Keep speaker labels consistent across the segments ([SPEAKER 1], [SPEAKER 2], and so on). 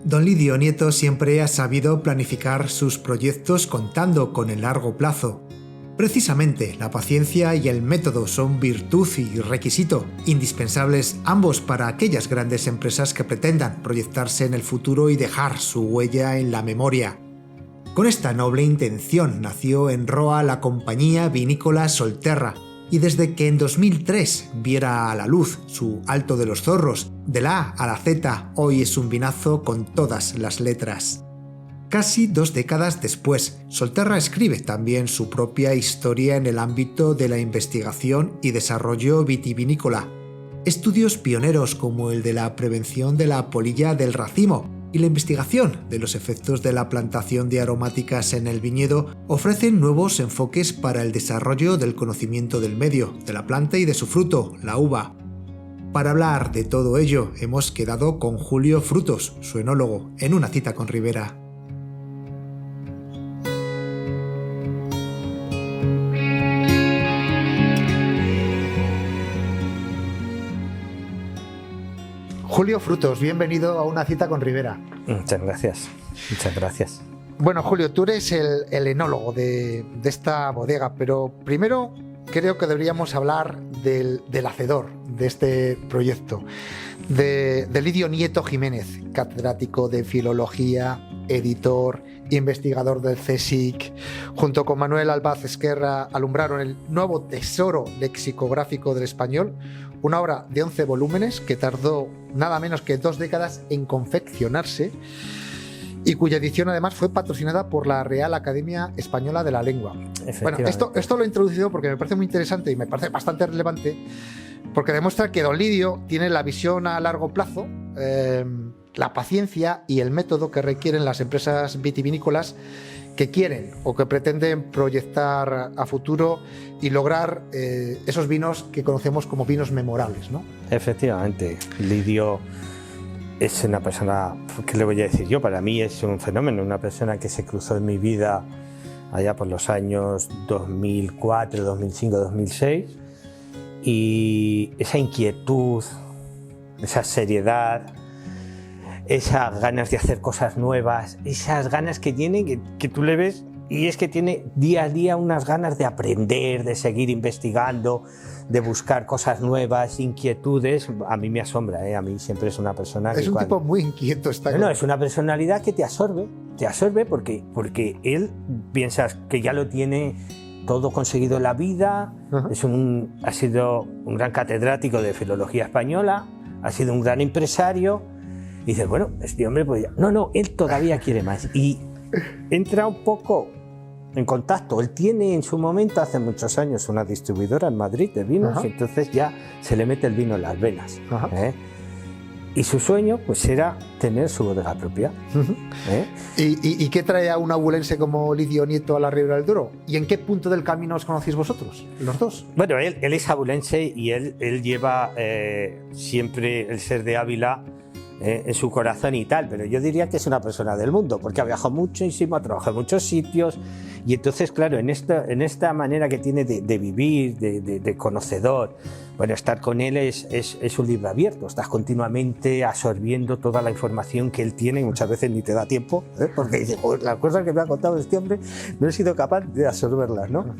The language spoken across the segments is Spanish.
[SPEAKER 1] Don Lidio Nieto siempre ha sabido planificar sus proyectos contando con el largo plazo. Precisamente, la paciencia y el método son virtud y requisito, indispensables ambos para aquellas grandes empresas que pretendan proyectarse en el futuro y dejar su huella en la memoria. Con esta noble intención nació en Roa la compañía vinícola Solterra, y desde que en 2003 viera a la luz su Alto de los Zorros, de la A a la Z, hoy es un vinazo con todas las letras. Casi 2 décadas después, Solterra escribe también su propia historia en el ámbito de la investigación y desarrollo vitivinícola. Estudios pioneros como el de la prevención de la polilla del racimo y la investigación de los efectos de la plantación de aromáticas en el viñedo ofrecen nuevos enfoques para el desarrollo del conocimiento del medio, de la planta y de su fruto, la uva. Para hablar de todo ello, hemos quedado con Julio Frutos, su enólogo, en una cita con Ribera. Julio Frutos, bienvenido a una cita con Ribera.
[SPEAKER 2] Muchas gracias, muchas gracias.
[SPEAKER 1] Bueno, Julio, tú eres el enólogo de esta bodega, pero primero creo que deberíamos hablar del hacedor de este proyecto, de Lidio Nieto Jiménez, catedrático de Filología, editor, investigador del CSIC. Junto con Manuel Albaz Esquerra alumbraron el nuevo tesoro lexicográfico del español, una obra de 11 volúmenes que tardó nada menos que 2 décadas en confeccionarse y cuya edición además fue patrocinada por la Real Academia Española de la Lengua. Bueno, esto lo he introducido porque me parece muy interesante y me parece bastante relevante, porque demuestra que Don Lidio tiene la visión a largo plazo, la paciencia y el método que requieren las empresas vitivinícolas que quieren o que pretenden proyectar a futuro y lograr esos vinos que conocemos como vinos memorables, ¿no?
[SPEAKER 2] Efectivamente, Lidio es una persona, ¿qué le voy a decir yo? Para mí es un fenómeno, una persona que se cruzó en mi vida allá por los años 2004, 2005, 2006, y esa inquietud, esa seriedad, esas ganas de hacer cosas nuevas, esas ganas que tiene, que tú le ves, y es que tiene día a día unas ganas de aprender, de seguir investigando, de buscar cosas nuevas, inquietudes. A mí me asombra, a mí siempre es una persona que...
[SPEAKER 1] Es un tipo muy inquieto.
[SPEAKER 2] No, es una personalidad que te absorbe porque él piensas que ya lo tiene todo conseguido en la vida. Ha sido un gran catedrático de filología española, ha sido un gran empresario. Y dices, bueno, este hombre pues ya... No, él todavía quiere más. Y entra un poco en contacto. Él tiene en su momento, hace muchos años, una distribuidora en Madrid de vinos, y entonces ya se le mete el vino en las venas. Y su sueño pues era tener su bodega propia.
[SPEAKER 1] ¿Y qué trae a un abulense como Lidio Nieto a la Ribera del Duero? ¿Y en qué punto del camino os conocéis vosotros, los dos?
[SPEAKER 2] Bueno, él es abulense y él lleva siempre el ser de Ávila en su corazón y tal, pero yo diría que es una persona del mundo, porque ha viajado muchísimo, ha trabajado en muchos sitios, y entonces, claro, en esta manera que tiene de vivir, de conocedor, bueno, estar con él es un libro abierto, estás continuamente absorbiendo toda la información que él tiene y muchas veces ni te da tiempo, porque dices, las cosas que me ha contado este hombre no he sido capaz de absorberlas, ¿no?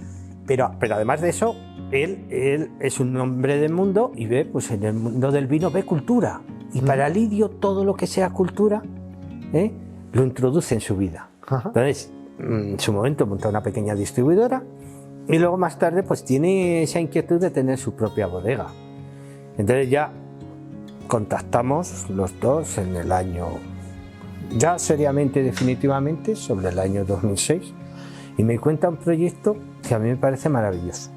[SPEAKER 2] Pero además de eso, él es un hombre del mundo y ve, pues en el mundo del vino ve cultura. Y para Lidio todo lo que sea cultura lo introduce en su vida. Entonces, en su momento montó una pequeña distribuidora y luego más tarde pues tiene esa inquietud de tener su propia bodega. Entonces ya contactamos los dos en el año, ya seriamente, definitivamente, sobre el año 2006, y me cuenta un proyecto que a mí me parece maravilloso.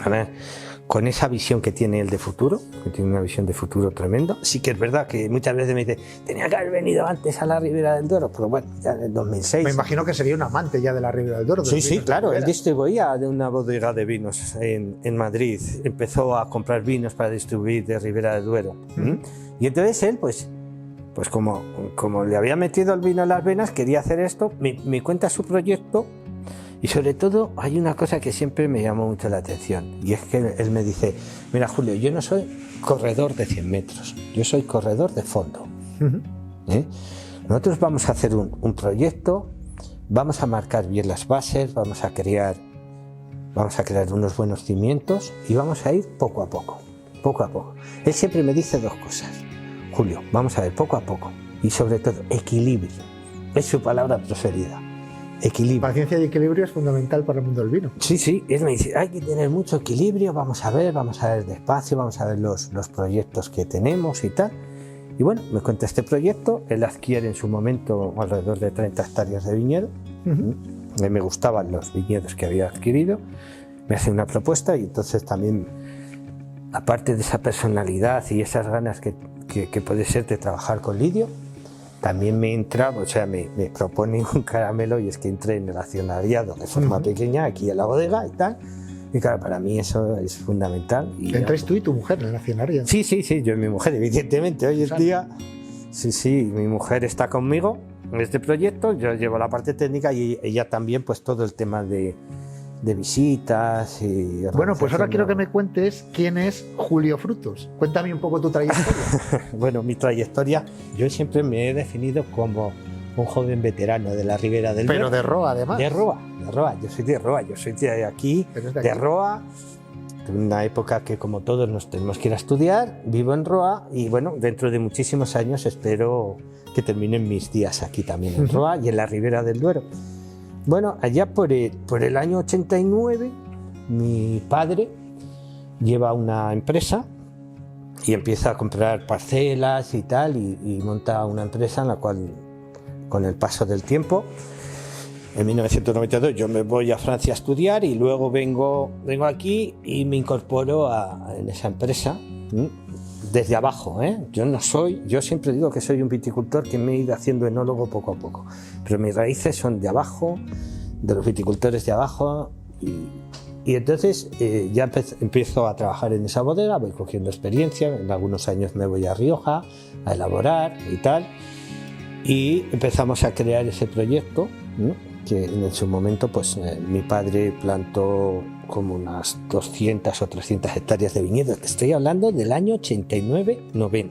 [SPEAKER 2] A ver, con esa visión que tiene él de futuro, que tiene una visión de futuro tremenda. Sí que es verdad que muchas veces me dice, tenía que haber venido antes a la Ribera del Duero, pero bueno, ya en el 2006.
[SPEAKER 1] Me imagino que sería un amante ya de la Ribera del Duero.
[SPEAKER 2] Sí, claro, él distribuía de una bodega de vinos en Madrid, empezó a comprar vinos para distribuir de Ribera del Duero. Y entonces él, pues como le había metido el vino en las venas, quería hacer esto, me cuenta su proyecto. Y sobre todo hay una cosa que siempre me llamó mucho la atención, y es que él me dice, mira Julio, yo no soy corredor de 100 metros, yo soy corredor de fondo. Nosotros vamos a hacer un proyecto, vamos a marcar bien las bases, vamos a crear unos buenos cimientos y vamos a ir poco a poco, poco a poco. Él siempre me dice dos cosas: Julio, vamos a ver poco a poco y sobre todo equilibrio. Es su palabra preferida, equilibrio.
[SPEAKER 1] Paciencia y equilibrio es fundamental para el mundo del vino.
[SPEAKER 2] Sí, él me dice, hay que tener mucho equilibrio, vamos a ver despacio, vamos a ver los proyectos que tenemos y tal. Y bueno, me cuenta este proyecto, él adquiere en su momento alrededor de 30 hectáreas de viñedo. Me gustaban los viñedos que había adquirido, me hace una propuesta y entonces también, aparte de esa personalidad y esas ganas que puede ser de trabajar con Lidio, también me entra, o sea, me propone un caramelo y es que entré en el accionariado de forma pequeña aquí en la bodega y tal. Y claro, para mí eso es fundamental.
[SPEAKER 1] ¿Entráis tú y tu mujer en el accionariado?
[SPEAKER 2] Sí, yo y mi mujer, evidentemente. Hoy en día, sí, mi mujer está conmigo en este proyecto, yo llevo la parte técnica y ella también, pues todo el tema de visitas y...
[SPEAKER 1] Bueno, pues ahora quiero que me cuentes quién es Julio Frutos. Cuéntame un poco tu trayectoria.
[SPEAKER 2] Bueno, mi trayectoria, yo siempre me he definido como un joven veterano de la Ribera del Duero.
[SPEAKER 1] Pero de Roa, además.
[SPEAKER 2] De Roa, yo soy de Roa, yo soy de aquí, de Roa. En una época que, como todos, nos tenemos que ir a estudiar, vivo en Roa y bueno, dentro de muchísimos años espero que terminen mis días aquí también en Roa y en la Ribera del Duero. Bueno, allá por el año 89, mi padre lleva una empresa y empieza a comprar parcelas y tal, y monta una empresa en la cual, con el paso del tiempo, en 1992 yo me voy a Francia a estudiar y luego vengo aquí y me incorporo en esa empresa desde abajo, Yo siempre digo que soy un viticultor que me he ido haciendo enólogo poco a poco, pero mis raíces son de abajo, de los viticultores de abajo, y entonces ya empiezo a trabajar en esa bodega, voy cogiendo experiencia, en algunos años me voy a Rioja a elaborar y tal, y empezamos a crear ese proyecto, que en su momento pues mi padre plantó como unas 200 o 300 hectáreas de viñedos, que estoy hablando del año 89-90,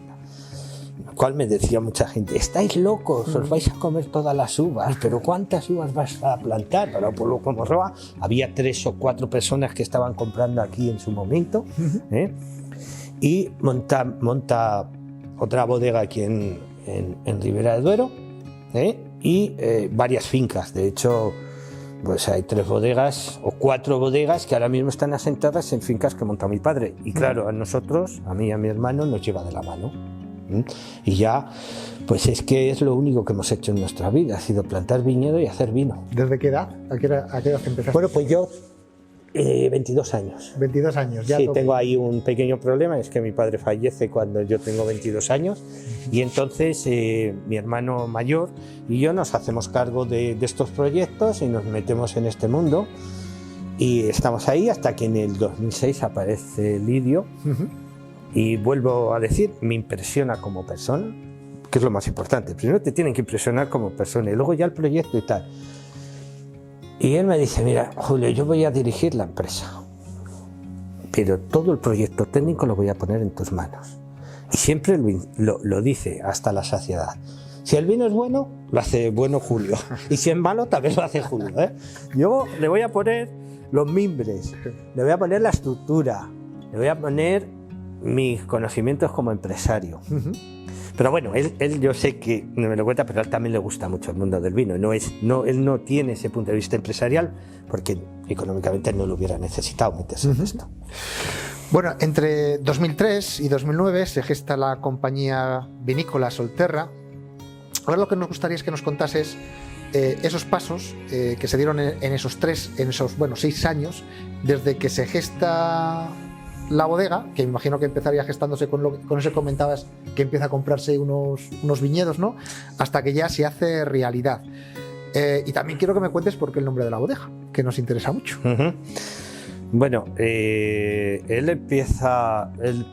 [SPEAKER 2] lo cual me decía mucha gente, estáis locos, os vais a comer todas las uvas, pero ¿cuántas uvas vas a plantar? Para un pueblo como Roa había 3 o 4 personas que estaban comprando aquí en su momento, y monta otra bodega aquí en Ribera del Duero, y varias fincas. De hecho, pues hay 3 bodegas o 4 bodegas que ahora mismo están asentadas en fincas que monta mi padre. Y claro, a nosotros, a mí y a mi hermano, nos lleva de la mano. Y ya, pues es que es lo único que hemos hecho en nuestra vida, ha sido plantar viñedo y hacer vino.
[SPEAKER 1] ¿Desde qué edad? ¿A qué edad empezaste?
[SPEAKER 2] Bueno, pues yo 22 años.
[SPEAKER 1] 22 años, ya.
[SPEAKER 2] Sí, tengo ahí un pequeño problema, es que mi padre fallece cuando yo tengo 22 años y entonces mi hermano mayor y yo nos hacemos cargo de estos proyectos y nos metemos en este mundo y estamos ahí hasta que en el 2006 aparece Lidio. Y vuelvo a decir, me impresiona como persona, que es lo más importante. Primero te tienen que impresionar como persona y luego ya el proyecto y tal. Y él me dice, mira, Julio, yo voy a dirigir la empresa, pero todo el proyecto técnico lo voy a poner en tus manos. Y siempre lo dice hasta la saciedad. Si el vino es bueno, lo hace bueno Julio. Y si es malo, también lo hace Julio, Yo le voy a poner los mimbres, le voy a poner la estructura, le voy a poner mis conocimientos como empresario. Pero bueno, él yo sé que no me lo cuenta, pero a él también le gusta mucho el mundo del vino. Él no tiene ese punto de vista empresarial porque económicamente no lo hubiera necesitado meterse en esto.
[SPEAKER 1] Bueno, entre 2003 y 2009 se gesta la compañía vinícola Solterra. Ahora lo que nos gustaría es que nos contases esos pasos que se dieron en esos 6 años, desde que se gesta la bodega, que me imagino que empezaría gestándose con eso que comentabas, que empieza a comprarse unos viñedos, ¿no? Hasta que ya se hace realidad. Y también quiero que me cuentes por qué el nombre de la bodega, que nos interesa mucho.
[SPEAKER 2] Bueno, él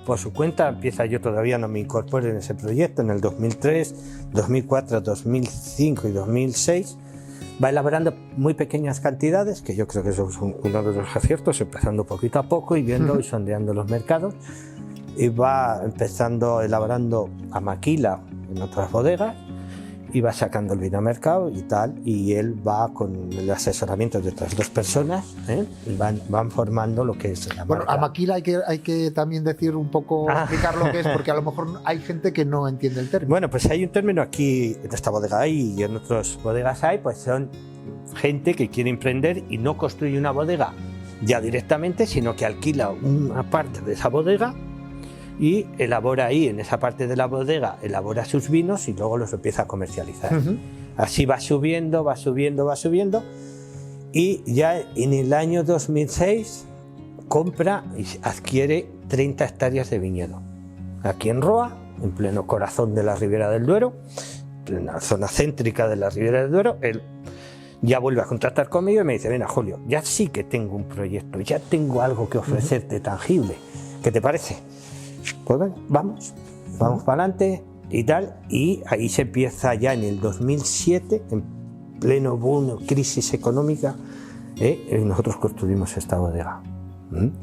[SPEAKER 2] por su cuenta empieza, yo todavía no me incorporo en ese proyecto, en el 2003, 2004, 2005 y 2006. Va elaborando muy pequeñas cantidades, que yo creo que eso es uno de los aciertos, empezando poquito a poco y viendo y sondeando los mercados. Y va elaborando a maquila en otras bodegas y va sacando el vino al mercado y tal, y él va con el asesoramiento de otras 2 personas, y van formando lo que es la
[SPEAKER 3] Bueno,
[SPEAKER 2] marca.
[SPEAKER 3] a maquila hay que también decir un poco, explicar lo que es, porque a lo mejor hay gente que no entiende el término.
[SPEAKER 2] Bueno, pues hay un término aquí en esta bodega hay y en otras bodegas hay, pues son gente que quiere emprender y no construye una bodega ya directamente, sino que alquila una parte de esa bodega y elabora ahí, en esa parte de la bodega, elabora sus vinos y luego los empieza a comercializar. Así va subiendo, va subiendo, va subiendo, y ya en el año 2006 compra y adquiere 30 hectáreas de viñedo. Aquí en Roa, en pleno corazón de la Ribera del Duero, en la zona céntrica de la Ribera del Duero, él ya vuelve a contactar conmigo y me dice: "Ven, Julio, ya sí que tengo un proyecto, ya tengo algo que ofrecerte tangible. ¿Qué te parece?". Pues bueno, vamos para adelante y tal, y ahí se empieza ya en el 2007, en pleno boom, crisis económica, nosotros construimos esta bodega.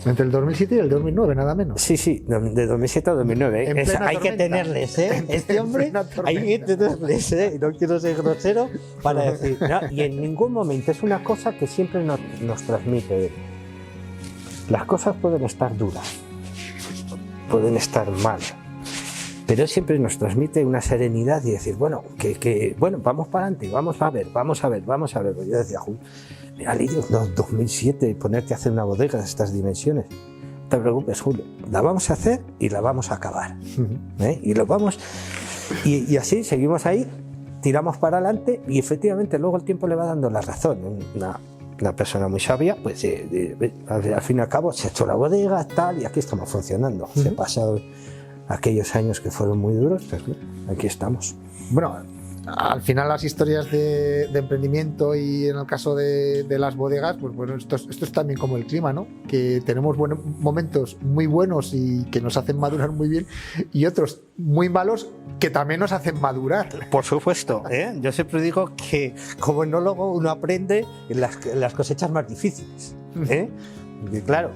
[SPEAKER 3] Entre el 2007 y el 2009, nada menos.
[SPEAKER 2] Sí, de 2007 a 2009. Hay que tenerles, este hombre, hay que tenerles, no quiero ser grosero, para decir, no, y en ningún momento es una cosa que siempre nos transmite él. Las cosas pueden estar duras, pueden estar mal, pero él siempre nos transmite una serenidad y decir, bueno, bueno, vamos para adelante, vamos a ver. Pues yo decía: "Mira, Lidio, 2007, ponerte a hacer una bodega de estas dimensiones. No te preocupes, Julio, la vamos a hacer y la vamos a acabar". Y lo vamos, y así seguimos ahí, tiramos para adelante, y efectivamente luego el tiempo le va dando la razón. Una persona muy sabia, pues al fin y al cabo se ha hecho la bodega, tal, y aquí estamos funcionando. Se pasaron aquellos años que fueron muy duros, pues aquí estamos.
[SPEAKER 3] Bueno, al final las historias de emprendimiento, y en el caso de las bodegas, pues bueno, esto es también como el clima, ¿no? Que tenemos momentos muy buenos y que nos hacen madurar muy bien, y otros muy malos que también nos hacen madurar.
[SPEAKER 2] Por supuesto, yo siempre digo que como enólogo uno aprende en las cosechas más difíciles. Y claro,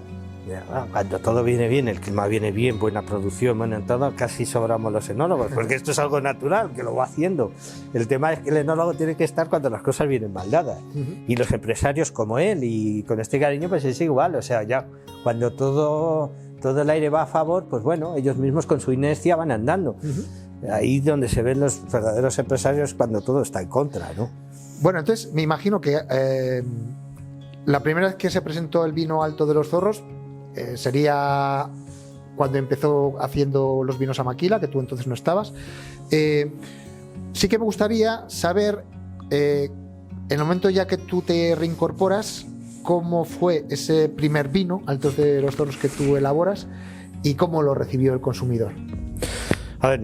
[SPEAKER 2] cuando todo viene bien, el clima viene bien, buena producción, bueno, en todo, casi sobramos los enólogos, porque esto es algo natural, que lo va haciendo. El tema es que el enólogo tiene que estar cuando las cosas vienen mal dadas. Y los empresarios como él, y con este cariño, pues es igual. O sea, ya cuando todo el aire va a favor, pues bueno, ellos mismos con su inercia van andando. Ahí donde se ven los verdaderos empresarios, cuando todo está en contra, ¿no?
[SPEAKER 3] Bueno, entonces me imagino que la primera vez que se presentó el vino Alto de los Zorros sería cuando empezó haciendo los vinos a maquila, que tú entonces no estabas. Sí que me gustaría saber, en el momento ya que tú te reincorporas, cómo fue ese primer vino Alto de los Zorros que tú elaboras y cómo lo recibió el consumidor.
[SPEAKER 2] A ver,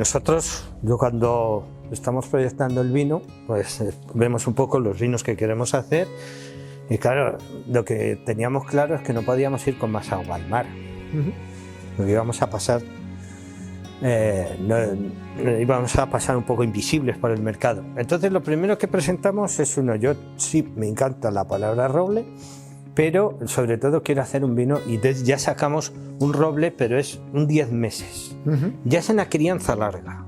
[SPEAKER 2] yo cuando estamos proyectando el vino, pues vemos un poco los vinos que queremos hacer. Y claro, lo que teníamos claro es que no podíamos ir con más agua al mar. Porque íbamos a pasar un poco invisibles por el mercado. Entonces lo primero que presentamos es yo sí me encanta la palabra roble, pero sobre todo quiero hacer un vino, y ya sacamos un roble, pero es un 10 meses. Ya es una crianza larga.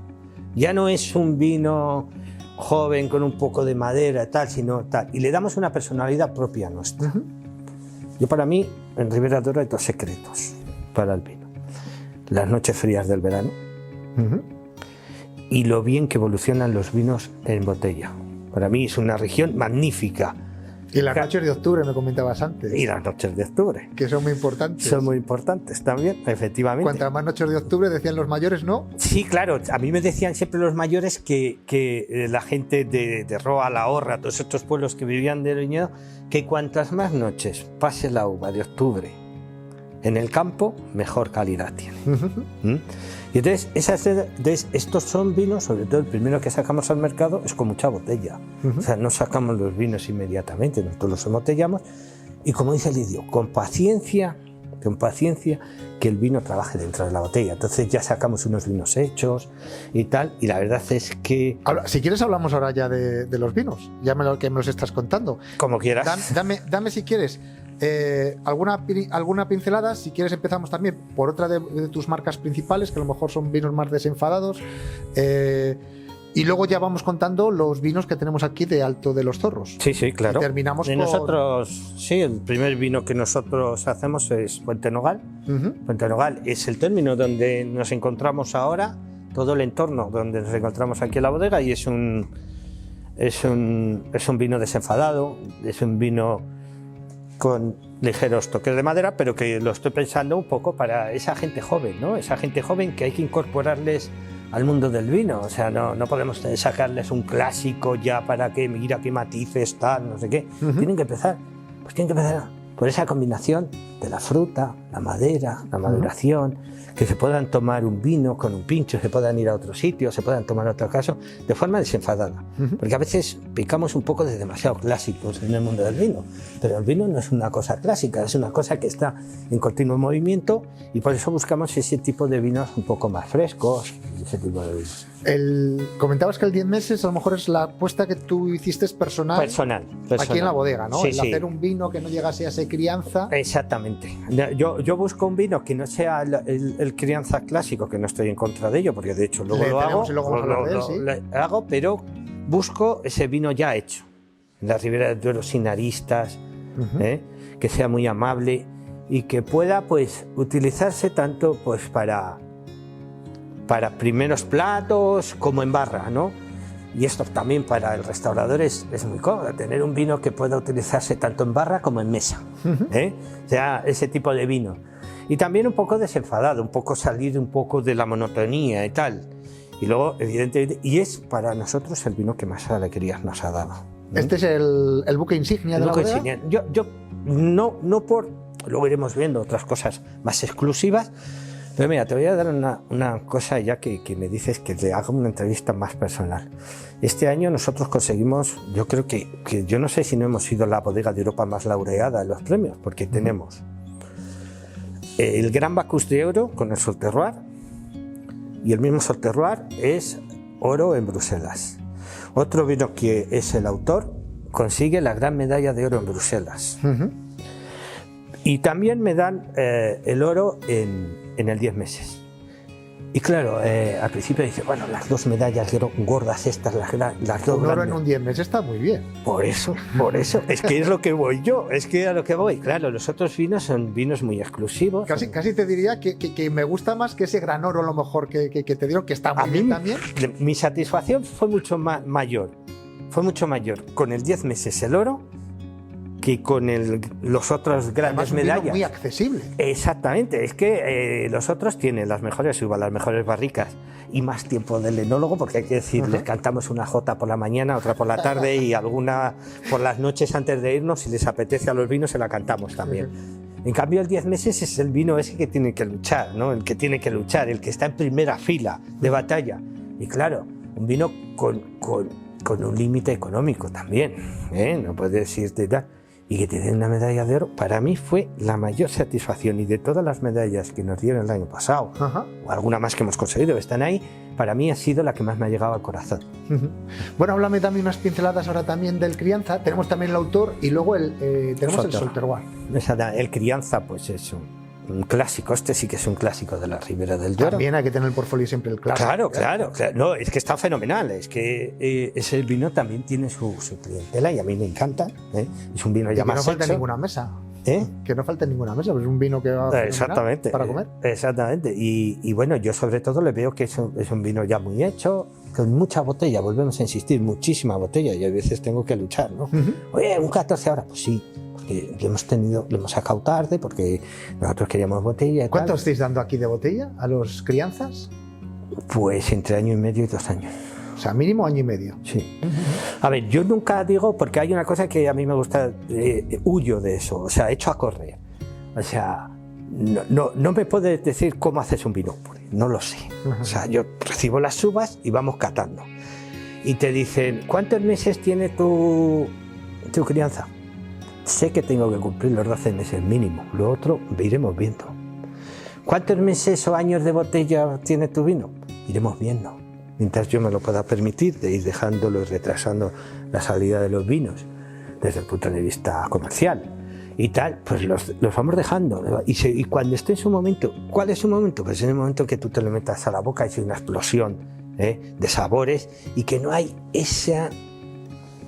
[SPEAKER 2] Ya no es un vino joven con un poco de madera, tal, sino tal. Y le damos una personalidad propia nuestra. Yo, para mí, en Ribera del Duero hay 2 secretos para el vino: las noches frías del verano y lo bien que evolucionan los vinos en botella. Para mí es una región magnífica.
[SPEAKER 3] Y las noches de octubre, me comentabas antes.
[SPEAKER 2] Y las noches de octubre.
[SPEAKER 3] Que son muy importantes.
[SPEAKER 2] Son muy importantes también, efectivamente.
[SPEAKER 3] Cuantas más noches de octubre, decían los mayores, ¿no?
[SPEAKER 2] Sí, claro. A mí me decían siempre los mayores que la gente de Roa, La Horra, todos estos pueblos que vivían del viñedo, que cuantas más noches pase la uva de octubre en el campo, mejor calidad tiene. Y entonces, estos son vinos, sobre todo el primero que sacamos al mercado, es con mucha botella. O sea, no sacamos los vinos inmediatamente, nosotros los embotellamos, y como dice Lidio, con paciencia, que el vino trabaje dentro de la botella. Entonces ya sacamos unos vinos hechos y tal, y la verdad es que...
[SPEAKER 3] Si quieres hablamos ahora ya de los vinos, ya que me los estás contando.
[SPEAKER 2] Como quieras.
[SPEAKER 3] Dame si quieres alguna pincelada. Si quieres empezamos también por otra de tus marcas principales, que a lo mejor son vinos más desenfadados, Y luego ya vamos contando los vinos que tenemos aquí de Alto de los Zorros.
[SPEAKER 2] Sí, sí, claro.
[SPEAKER 3] Y terminamos con...
[SPEAKER 2] Nosotros, sí, el primer vino que nosotros hacemos es Fuente Nogal. Fuente Nogal es el término donde nos encontramos ahora, todo el entorno donde nos encontramos aquí en la bodega, y es un vino desenfadado, es un vino con ligeros toques de madera, pero que lo estoy pensando un poco para esa gente joven, ¿no? Esa gente joven que hay que incorporarles al mundo del vino. O sea, no podemos sacarles un clásico ya para que mira qué matices, tal, no sé qué. Tienen que empezar por esa combinación de la fruta, la madera, la maduración, que se puedan tomar un vino con un pincho, se puedan ir a otro sitio, se puedan tomar otro caso, de forma desenfadada. Porque a veces picamos un poco de demasiado clásicos en el mundo del vino, pero el vino no es una cosa clásica, es una cosa que está en continuo movimiento, y por eso buscamos ese tipo de vinos un poco más frescos, ese tipo de vinos.
[SPEAKER 3] Comentabas que el 10 meses a lo mejor es la apuesta que tú hiciste personal aquí en la bodega, ¿no?
[SPEAKER 2] Sí,
[SPEAKER 3] el hacer un vino que no llegase a ser crianza.
[SPEAKER 2] Exactamente. Yo busco un vino que no sea el crianza clásico, que no estoy en contra de ello, porque de hecho luego lo hago, pero busco ese vino ya hecho, en la Ribera del Duero, sin aristas, que sea muy amable y que pueda pues utilizarse tanto pues para primeros platos como en barra, ¿no? Y esto también para el restaurador es muy cómodo, tener un vino que pueda utilizarse tanto en barra como en mesa, o sea, ese tipo de vino. Y también un poco desenfadado, un poco salir un poco de la monotonía y tal. Y luego, evidentemente, y es para nosotros el vino que más alegrías nos ha dado.
[SPEAKER 3] ¿Este es el buque insignia de la bodega?
[SPEAKER 2] Insignia. Yo no por... Luego iremos viendo otras cosas más exclusivas. Pero mira, te voy a dar una cosa ya que me dices que te haga una entrevista más personal. Este año nosotros conseguimos, yo creo que yo no sé si no hemos sido la bodega de Europa más laureada en los premios, porque tenemos el Gran Bacchus de Oro con el Sol Terroir, y el mismo Sol Terroir es oro en Bruselas. Otro vino que es el autor consigue la Gran Medalla de Oro en Bruselas. Y también me dan el oro en el 10 meses. Y claro, al principio dice, bueno, las dos medallas gordas estas, las dos
[SPEAKER 3] un oro
[SPEAKER 2] grandes.
[SPEAKER 3] En un 10 meses está muy bien.
[SPEAKER 2] Por eso, es que es lo que voy yo, es que a lo que voy. Claro, los otros vinos son vinos muy exclusivos.
[SPEAKER 3] Casi te diría que me gusta más que ese gran oro, a lo mejor, que te dieron, que está muy bien también.
[SPEAKER 2] Mi satisfacción fue mucho mayor con el 10 meses el oro que con los otros grandes medallas.
[SPEAKER 3] Vino muy accesible.
[SPEAKER 2] Exactamente, es que los otros tienen las mejores uvas, las mejores barricas y más tiempo del enólogo, porque hay que decir, les cantamos una jota por la mañana, otra por la tarde y alguna por las noches antes de irnos, si les apetece a los vinos se la cantamos también. En cambio, el 10 meses es el vino ese que tiene que luchar, ¿no? El que tiene que luchar, el que está en primera fila de batalla. Y claro, un vino con un límite económico también, no puedes decirte tal. Y que te den una medalla de oro, para mí fue la mayor satisfacción, y de todas las medallas que nos dieron el año pasado, o alguna más que hemos conseguido, están ahí, para mí ha sido la que más me ha llegado al corazón.
[SPEAKER 3] Bueno, háblame también unas pinceladas ahora también del crianza, tenemos también el autor y luego tenemos el Sol Terroir.
[SPEAKER 2] El crianza pues es un clásico, este sí que es un clásico de la Ribera del Duero.
[SPEAKER 3] También hay que tener el portfolio siempre el clásico.
[SPEAKER 2] Claro. No, es que está fenomenal, es que ese vino también tiene su clientela y a mí me encanta. Es un vino ya más
[SPEAKER 3] hecho. Que no falte
[SPEAKER 2] hecho.
[SPEAKER 3] ninguna mesa. Que no falte ninguna mesa, pues es un vino que va
[SPEAKER 2] exactamente
[SPEAKER 3] para comer.
[SPEAKER 2] Exactamente. Y bueno, yo sobre todo le veo que es un vino ya muy hecho, con mucha botella, volvemos a insistir, muchísima botella, y a veces tengo que luchar, ¿no? Oye, un 14 ahora, pues sí. Porque lo hemos sacado tarde, porque nosotros queríamos botella y
[SPEAKER 3] ¿Cuánto estáis dando aquí de botella a los crianzas?
[SPEAKER 2] Pues entre 1 año y medio y 2 años.
[SPEAKER 3] O sea, mínimo 1 año y medio.
[SPEAKER 2] Sí. A ver, yo nunca digo, porque hay una cosa que a mí me gusta, huyo de eso, o sea, echo a correr. O sea, no me puedes decir cómo haces un vino, porque no lo sé. O sea, yo recibo las uvas y vamos catando. Y te dicen, ¿cuántos meses tiene tu crianza? Sé que tengo que cumplir los 12 meses mínimo, lo otro iremos viendo. ¿Cuántos meses o años de botella tiene tu vino? Iremos viendo. Mientras yo me lo pueda permitir, de ir dejándolo y retrasando la salida de los vinos desde el punto de vista comercial y tal, pues los vamos dejando. Y cuando esté en su momento, ¿cuál es su momento? Pues en el momento que tú te lo metas a la boca y es una explosión de sabores, y que no hay esa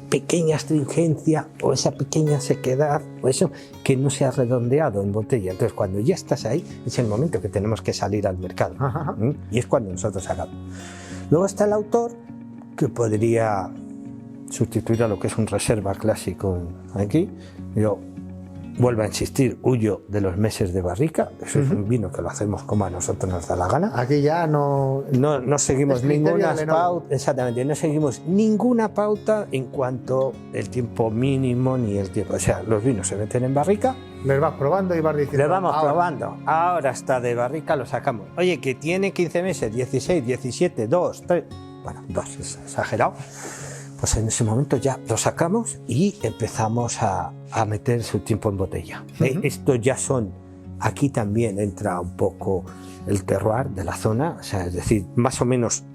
[SPEAKER 2] pequeña astringencia o esa pequeña sequedad o eso que no se ha redondeado en botella. Entonces, cuando ya estás ahí, es el momento que tenemos que salir al mercado. Y es cuando nosotros sacamos. Luego está el autor, que podría sustituir a lo que es un reserva clásico aquí. Yo vuelvo a insistir, huyo de los meses de barrica. Eso es un vino que lo hacemos como a nosotros nos da la gana.
[SPEAKER 3] Aquí ya no
[SPEAKER 2] seguimos ninguna pauta, exactamente, no seguimos ninguna pauta en cuanto el tiempo mínimo ni el tiempo. O sea, los vinos se meten en barrica.
[SPEAKER 3] Les vas probando y vas diciendo.
[SPEAKER 2] Le vamos probando. Ahora está de barrica, lo sacamos. Oye, que tiene 15 meses, 16, 17, 2, 3. Bueno, 2 es exagerado. Pues en ese momento ya lo sacamos y empezamos a meter su tiempo en botella. Esto ya son, aquí también entra un poco el terroir de la zona, o sea, es decir, más o menos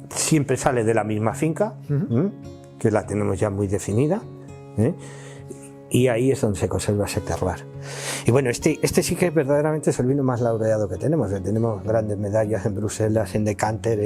[SPEAKER 2] siempre sale de la misma finca, que la tenemos ya muy definida, y ahí es donde se conserva ese terroir. Y bueno, este sí que verdaderamente es el vino más laureado que tenemos. Tenemos grandes medallas en Bruselas, en Decanter,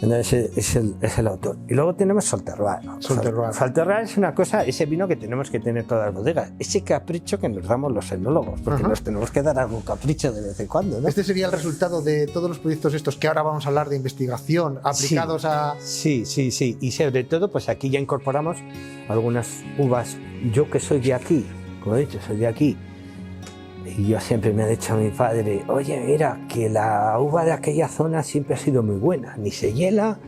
[SPEAKER 2] es el autor. Y luego tenemos Solterroir. Solterroir es una cosa, ese vino que tenemos que tener todas las bodegas, ese capricho que nos damos los enólogos, porque nos tenemos que dar algún capricho de vez en cuando, ¿no?
[SPEAKER 3] Este sería el resultado de todos los proyectos estos que ahora vamos a hablar de investigación aplicados a...
[SPEAKER 2] Sí, y sobre todo pues aquí ya incorporamos algunas uvas. Yo que soy de aquí, como he dicho, soy de aquí, y yo siempre me ha dicho a mi padre, oye, mira, que la uva de aquella zona siempre ha sido muy buena, ni se hiela,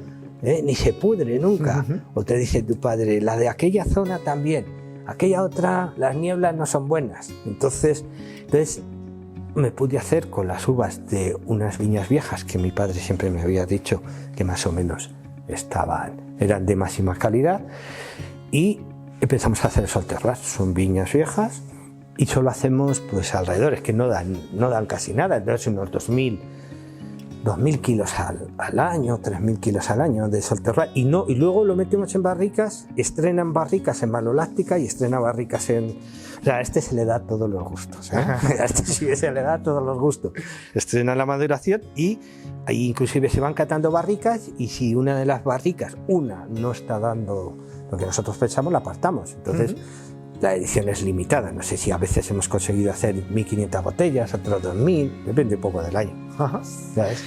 [SPEAKER 2] ni se pudre nunca. O te dice tu padre, la de aquella zona también, aquella otra, las nieblas no son buenas. Entonces me pude hacer con las uvas de unas viñas viejas que mi padre siempre me había dicho que más o menos eran de máxima calidad, y empezamos a hacer el Solterroir. Son viñas viejas, y solo hacemos pues alrededores que no dan casi nada, entonces unos 2.000 kilos al año, 3.000 kilos al año de Solterroir, y luego lo metemos en barricas, estrenan barricas en maloláctica y estrena barricas en... O sea, a este se le da todos los gustos, a este sí se le da todos los gustos. Estrena la maduración y ahí inclusive se van catando barricas, y si una de las barricas, no está dando lo que nosotros pensamos, la apartamos. Entonces, la edición es limitada, no sé si a veces hemos conseguido hacer 1.500 botellas, otros 2.000, depende un poco del año. ¿Sabes?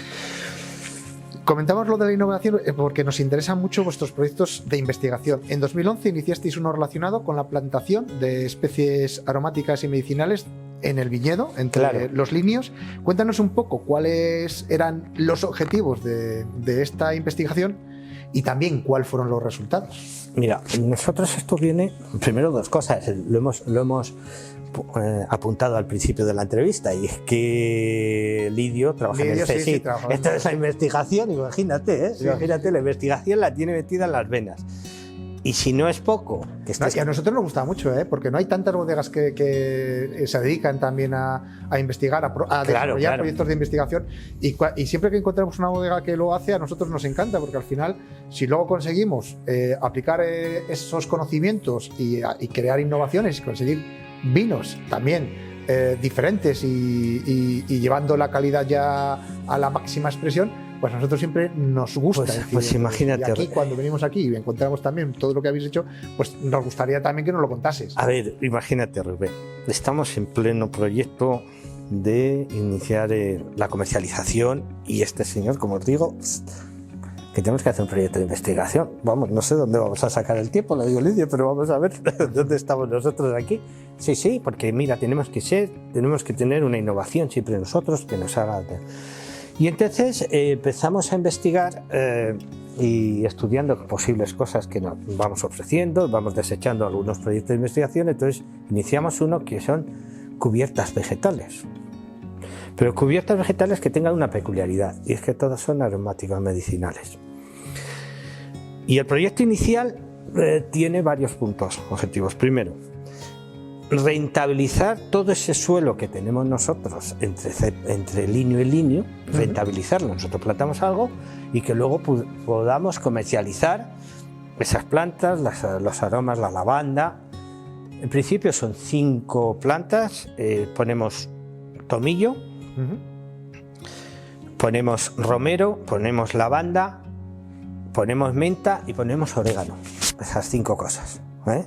[SPEAKER 3] Comentamos lo de la innovación porque nos interesan mucho vuestros proyectos de investigación. En 2011 iniciasteis uno relacionado con la plantación de especies aromáticas y medicinales en el viñedo, entre los linios. Cuéntanos un poco cuáles eran los objetivos de esta investigación y también cuáles fueron los resultados.
[SPEAKER 2] Mira, nosotros esto viene, primero dos cosas, lo hemos apuntado al principio de la entrevista, y es que Lidio trabaja en el CSIC. Sí, esto es la investigación, imagínate, imagínate, la investigación la tiene metida en las venas. Y si no es poco...
[SPEAKER 3] Y a nosotros nos gusta mucho, porque no hay tantas bodegas que se dedican también a investigar, a desarrollar proyectos de investigación, y siempre que encontramos una bodega que lo hace, a nosotros nos encanta, porque al final, si luego conseguimos aplicar esos conocimientos y crear innovaciones y conseguir vinos también diferentes y llevando la calidad ya a la máxima expresión, pues a nosotros siempre nos gusta.
[SPEAKER 2] Pues imagínate.
[SPEAKER 3] Y aquí, cuando venimos aquí y encontramos también todo lo que habéis hecho, pues nos gustaría también que nos lo contases.
[SPEAKER 2] A ver, imagínate, Rubén, estamos en pleno proyecto de iniciar la comercialización, y este señor, como os digo, que tenemos que hacer un proyecto de investigación. Vamos, no sé dónde vamos a sacar el tiempo, le digo Lidia, pero vamos a ver dónde estamos nosotros aquí. Sí, porque mira, tenemos que tener una innovación siempre nosotros que nos haga... Y entonces empezamos a investigar y estudiando posibles cosas que nos vamos ofreciendo, vamos desechando algunos proyectos de investigación. Entonces iniciamos uno que son cubiertas vegetales. Pero cubiertas vegetales que tengan una peculiaridad, y es que todas son aromáticas medicinales. Y el proyecto inicial tiene varios puntos objetivos. Primero, rentabilizar todo ese suelo que tenemos nosotros entre linio y linio, rentabilizarlo. Nosotros plantamos algo y que luego podamos comercializar esas plantas, los aromas, la lavanda. En principio son 5 plantas, ponemos tomillo, ponemos romero, ponemos lavanda, ponemos menta y ponemos orégano, esas 5 cosas, ¿eh?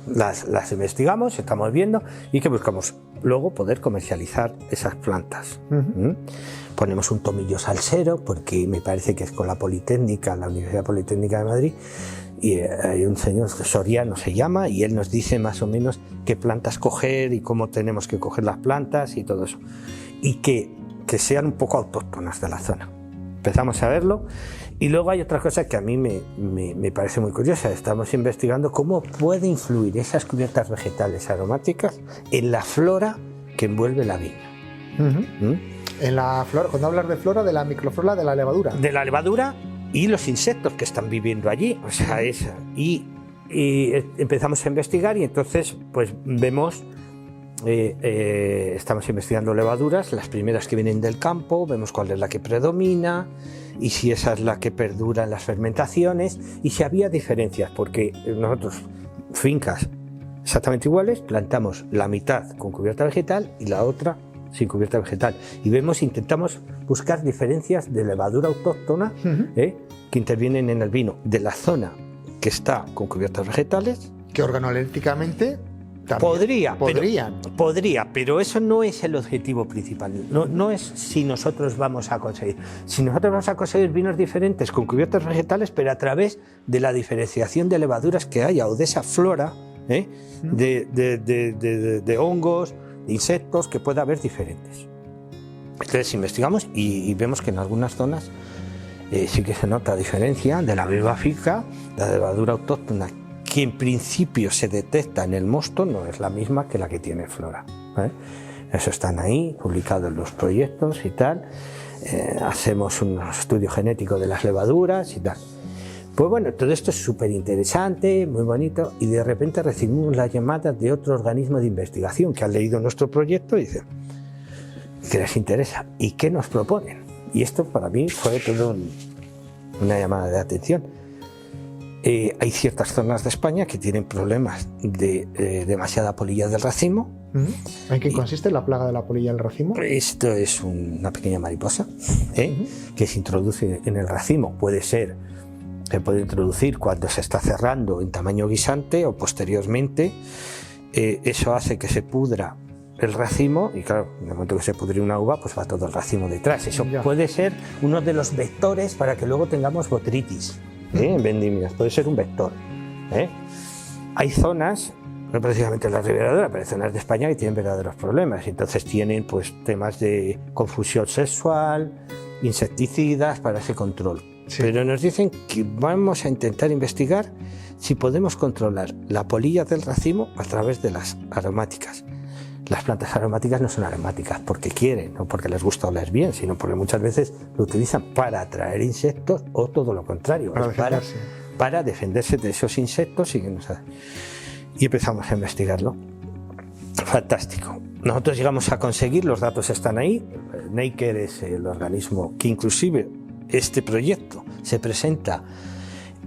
[SPEAKER 2] Las investigamos, estamos viendo y que buscamos luego poder comercializar esas plantas. Ponemos un tomillo salsero, porque me parece que es con la Politécnica, la Universidad Politécnica de Madrid, y hay un señor, Soriano se llama, y él nos dice más o menos qué plantas coger y cómo tenemos que coger las plantas y todo eso, y que sean un poco autóctonas de la zona. Empezamos a verlo. Y luego hay otra cosa que a mí me parece muy curiosa. Estamos investigando cómo puede influir esas cubiertas vegetales aromáticas en la flora que envuelve la viña.
[SPEAKER 3] En la flora, cuando hablas de flora, de la microflora de la levadura.
[SPEAKER 2] De la levadura y los insectos que están viviendo allí. O sea, y empezamos a investigar y entonces pues vemos... estamos investigando levaduras, las primeras que vienen del campo, vemos cuál es la que predomina y si esa es la que perdura en las fermentaciones y si había diferencias, porque nosotros, fincas exactamente iguales, plantamos la mitad con cubierta vegetal y la otra sin cubierta vegetal y vemos, intentamos buscar diferencias de levadura autóctona que intervienen en el vino de la zona que está con cubiertas vegetales,
[SPEAKER 3] que organolépticamente
[SPEAKER 2] Podría, pero eso no es el objetivo principal. No es si nosotros vamos a conseguir. Si nosotros vamos a conseguir vinos diferentes con cubiertas vegetales, pero a través de la diferenciación de levaduras que haya o de esa flora de hongos, de insectos que pueda haber diferentes. Entonces investigamos y vemos que en algunas zonas sí que se nota diferencia de la misma finca, la levadura autóctona que en principio se detecta en el mosto no es la misma que la que tiene flora. Eso están ahí, publicados en los proyectos y tal. Hacemos un estudio genético de las levaduras y tal. Pues bueno, todo esto es súper interesante, muy bonito, y de repente recibimos la llamada de otro organismo de investigación que ha leído nuestro proyecto y dice que les interesa y qué nos proponen. Y esto para mí fue todo una llamada de atención. Hay ciertas zonas de España que tienen problemas de demasiada polilla del racimo.
[SPEAKER 3] ¿En qué consiste la plaga de la polilla del racimo?
[SPEAKER 2] Esto es una pequeña mariposa que se introduce en el racimo. Se puede introducir cuando se está cerrando en tamaño guisante o posteriormente. Eso hace que se pudra el racimo y claro, en el momento que se pudre una uva pues va todo el racimo detrás. Eso puede ser uno de los vectores para que luego tengamos botrytis. En vendimias, puede ser un vector. Hay zonas, no precisamente en la Ribera Dura, pero hay zonas de España que tienen verdaderos problemas. Entonces tienen pues temas de confusión sexual, insecticidas para ese control. Sí. Pero nos dicen que vamos a intentar investigar si podemos controlar la polilla del racimo a través de las aromáticas. Las plantas aromáticas no son aromáticas porque quieren o porque les gusta oler bien, sino porque muchas veces lo utilizan para atraer insectos o todo lo contrario, para defenderse de esos insectos y empezamos a investigarlo. Fantástico. Nosotros llegamos a conseguir, los datos están ahí. NAKER es el organismo que inclusive este proyecto se presenta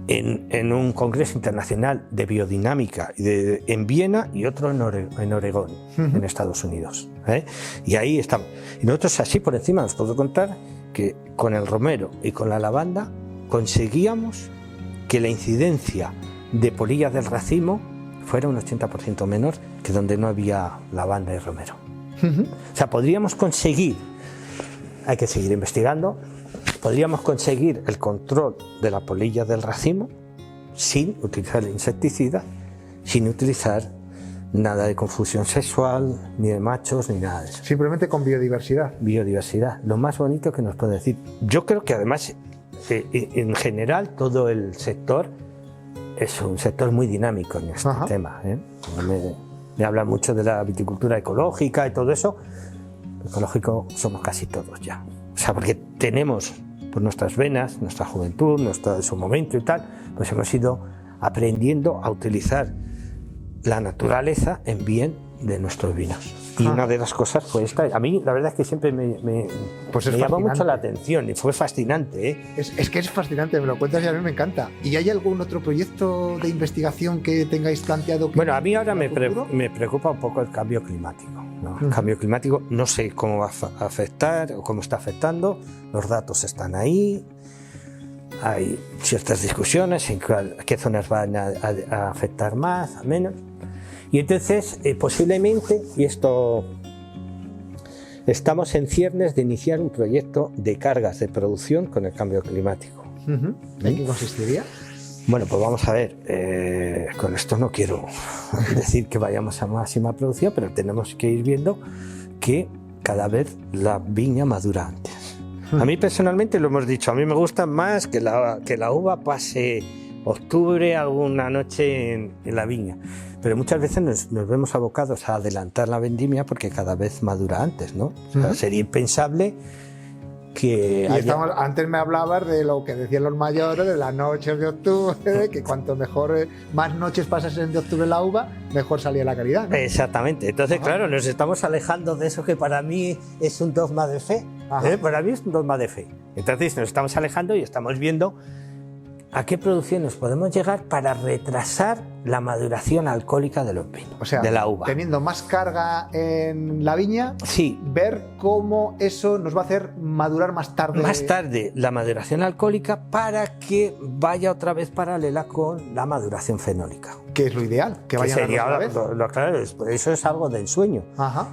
[SPEAKER 2] en un congreso internacional de biodinámica en Viena y otro en Oregón, en Estados Unidos. Y ahí estamos. Y nosotros así por encima nos puedo contar que con el romero y con la lavanda conseguíamos que la incidencia de polilla del racimo fuera un 80% menor que donde no había lavanda y romero. O sea, podríamos conseguir, hay que seguir investigando, podríamos conseguir el control de la polilla del racimo sin utilizar el insecticida, sin utilizar nada de confusión sexual, ni de machos, ni nada de eso.
[SPEAKER 3] Simplemente con biodiversidad.
[SPEAKER 2] Biodiversidad, lo más bonito que nos puede decir. Yo creo que además, en general, todo el sector es un sector muy dinámico en este tema. Me habla mucho de la viticultura ecológica y todo eso. Ecológico somos casi todos ya. O sea, porque tenemos por nuestras venas, nuestra juventud, su momento y tal, pues hemos ido aprendiendo a utilizar la naturaleza en bien de nuestros vinos. Y una de las cosas fue esta. A mí la verdad es que siempre me llamó mucho la atención y fue fascinante.
[SPEAKER 3] Es que es fascinante, me lo cuentas y a mí me encanta. ¿Y hay algún otro proyecto de investigación que tengáis planteado?
[SPEAKER 2] Bueno, a mí ahora me preocupa un poco el cambio climático, ¿no? El cambio climático, no sé cómo va a afectar o cómo está afectando, los datos están ahí. hay ciertas discusiones en qué zonas van a afectar más, a menos. Y entonces, posiblemente, y esto, estamos en ciernes de iniciar un proyecto de cargas de producción con el cambio climático.
[SPEAKER 3] ¿En qué consistiría?
[SPEAKER 2] Bueno, pues vamos a ver, con esto no quiero decir que vayamos a máxima producción, pero tenemos que ir viendo que cada vez la viña madura antes. A mí personalmente, lo hemos dicho, a mí me gusta más que la uva pase octubre alguna noche en la viña, pero muchas veces nos vemos abocados a adelantar la vendimia porque cada vez madura antes, ¿no? O sea, sería impensable que
[SPEAKER 3] antes me hablabas de lo que decían los mayores, de las noches de octubre, que cuanto mejor, más noches pasas de octubre la uva, mejor salía la calidad, ¿no?
[SPEAKER 2] Exactamente. Entonces, claro, nos estamos alejando de eso que para mí es un dogma de fe. Para mí es un dogma de fe. Entonces nos estamos alejando y estamos viendo a qué producciones podemos llegar para retrasar la maduración alcohólica de los vinos,
[SPEAKER 3] o sea,
[SPEAKER 2] de la uva.
[SPEAKER 3] Teniendo más carga en la viña,
[SPEAKER 2] sí,
[SPEAKER 3] ver cómo eso nos va a hacer madurar más tarde.
[SPEAKER 2] Más tarde la maduración alcohólica para que vaya otra vez paralela con la maduración fenólica.
[SPEAKER 3] Que es lo ideal, que vaya
[SPEAKER 2] a la vez. Claro, eso es algo de ensueño.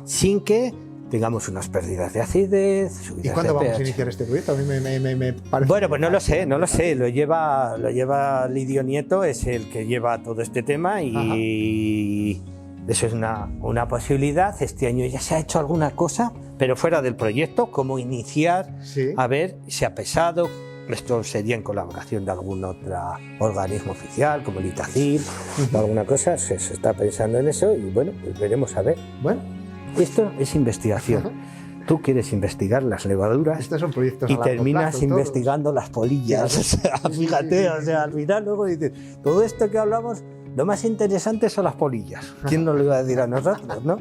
[SPEAKER 2] Sin que tengamos unas pérdidas de acidez.
[SPEAKER 3] ¿Y cuándo vamos a iniciar este proyecto? A mí me parece...
[SPEAKER 2] Bueno, pues no lo sé. Lo lleva Lidio Nieto, es el que lleva todo este tema y eso es una posibilidad. Este año ya se ha hecho alguna cosa, pero fuera del proyecto, como iniciar, a ver si ha pesado. Esto sería en colaboración de algún otro organismo oficial, como el Itacil, o alguna cosa. Se está pensando en eso y bueno, pues veremos a ver.
[SPEAKER 3] Bueno.
[SPEAKER 2] Esto es investigación. Tú quieres investigar las levaduras
[SPEAKER 3] y
[SPEAKER 2] terminas investigando las polillas. O sea, fíjate, o sea, al final luego dices, todo esto que hablamos, lo más interesante son las polillas. ¿Quién nos lo iba a decir a nosotros, no?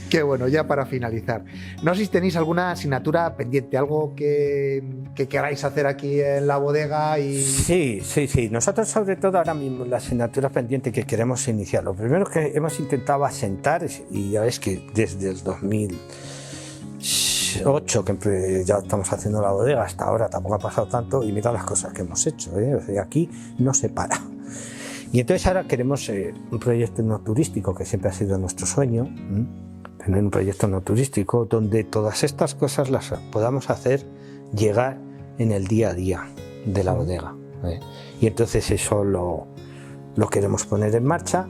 [SPEAKER 3] Qué bueno, ya para finalizar. No sé si tenéis alguna asignatura pendiente, algo que queráis hacer aquí en la bodega.
[SPEAKER 2] Sí. Nosotros sobre todo ahora mismo la asignatura pendiente que queremos iniciar. Lo primero que hemos intentado asentar, y ya ves que desde el 2008 que ya estamos haciendo la bodega hasta ahora tampoco ha pasado tanto y mira las cosas que hemos hecho, O sea, aquí no se para. Y entonces ahora queremos un proyecto no turístico, que siempre ha sido nuestro sueño, tener un proyecto no turístico donde todas estas cosas las podamos hacer llegar en el día a día de la bodega. Y entonces eso lo queremos poner en marcha.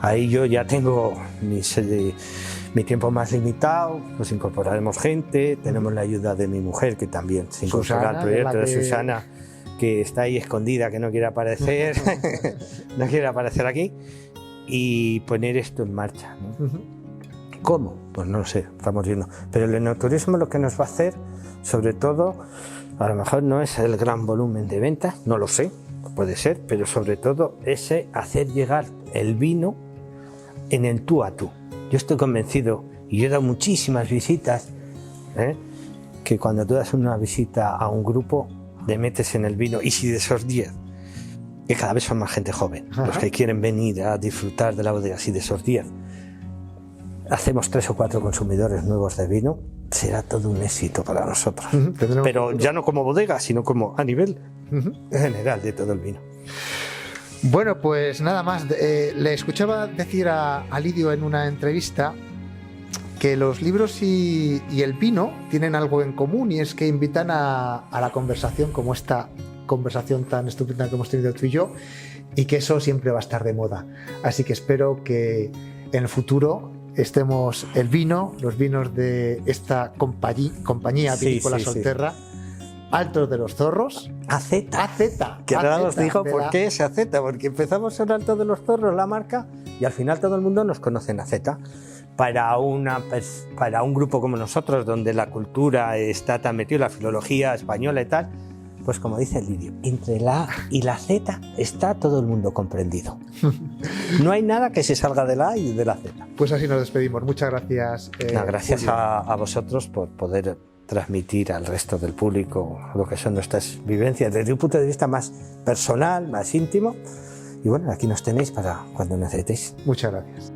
[SPEAKER 2] Ahí yo ya tengo mi tiempo más limitado, pues incorporaremos gente, tenemos la ayuda de mi mujer que también se incorpora al proyecto, de Susana, que está ahí escondida, que no quiere aparecer, no quiere aparecer aquí, y poner esto en marcha, ¿no? ¿Cómo? Pues no lo sé, estamos viendo. Pero el enoturismo lo que nos va a hacer, sobre todo, a lo mejor no es el gran volumen de ventas, no lo sé, puede ser, pero sobre todo ese hacer llegar el vino en el tú a tú. Yo estoy convencido, y yo he dado muchísimas visitas, que cuando tú das una visita a un grupo, te metes en el vino, y si de esos 10, que cada vez son más gente joven, los que quieren venir a disfrutar de la bodega, si de esos 10 hacemos 3 o 4 consumidores nuevos de vino, será todo un éxito para nosotros. Pero ya no como bodega, sino como a nivel general de todo el vino.
[SPEAKER 3] Bueno, pues nada más. Le escuchaba decir a Lidio en una entrevista que los libros y el vino tienen algo en común, y es que invitan a la conversación, como esta conversación tan estúpida que hemos tenido tú y yo, y que eso siempre va a estar de moda. Así que espero que en el futuro estemos el vino, los vinos de esta compañía vinícola Solterra, Altos de los Zorros.
[SPEAKER 2] AZ. Que ahora nos dijo por qué es AZ, porque empezamos en Altos de los Zorros, la marca, y al final todo el mundo nos conoce en AZ. Para un grupo como nosotros, donde la cultura está tan metida, la filología española y tal, pues como dice el Lidio, entre la A y la Z está todo el mundo comprendido. No hay nada que se salga de la A y de la Z.
[SPEAKER 3] Pues así nos despedimos. Muchas gracias.
[SPEAKER 2] Gracias a vosotros por poder transmitir al resto del público lo que son nuestras vivencias desde un punto de vista más personal, más íntimo. Y bueno, aquí nos tenéis para cuando necesitéis.
[SPEAKER 3] Muchas gracias.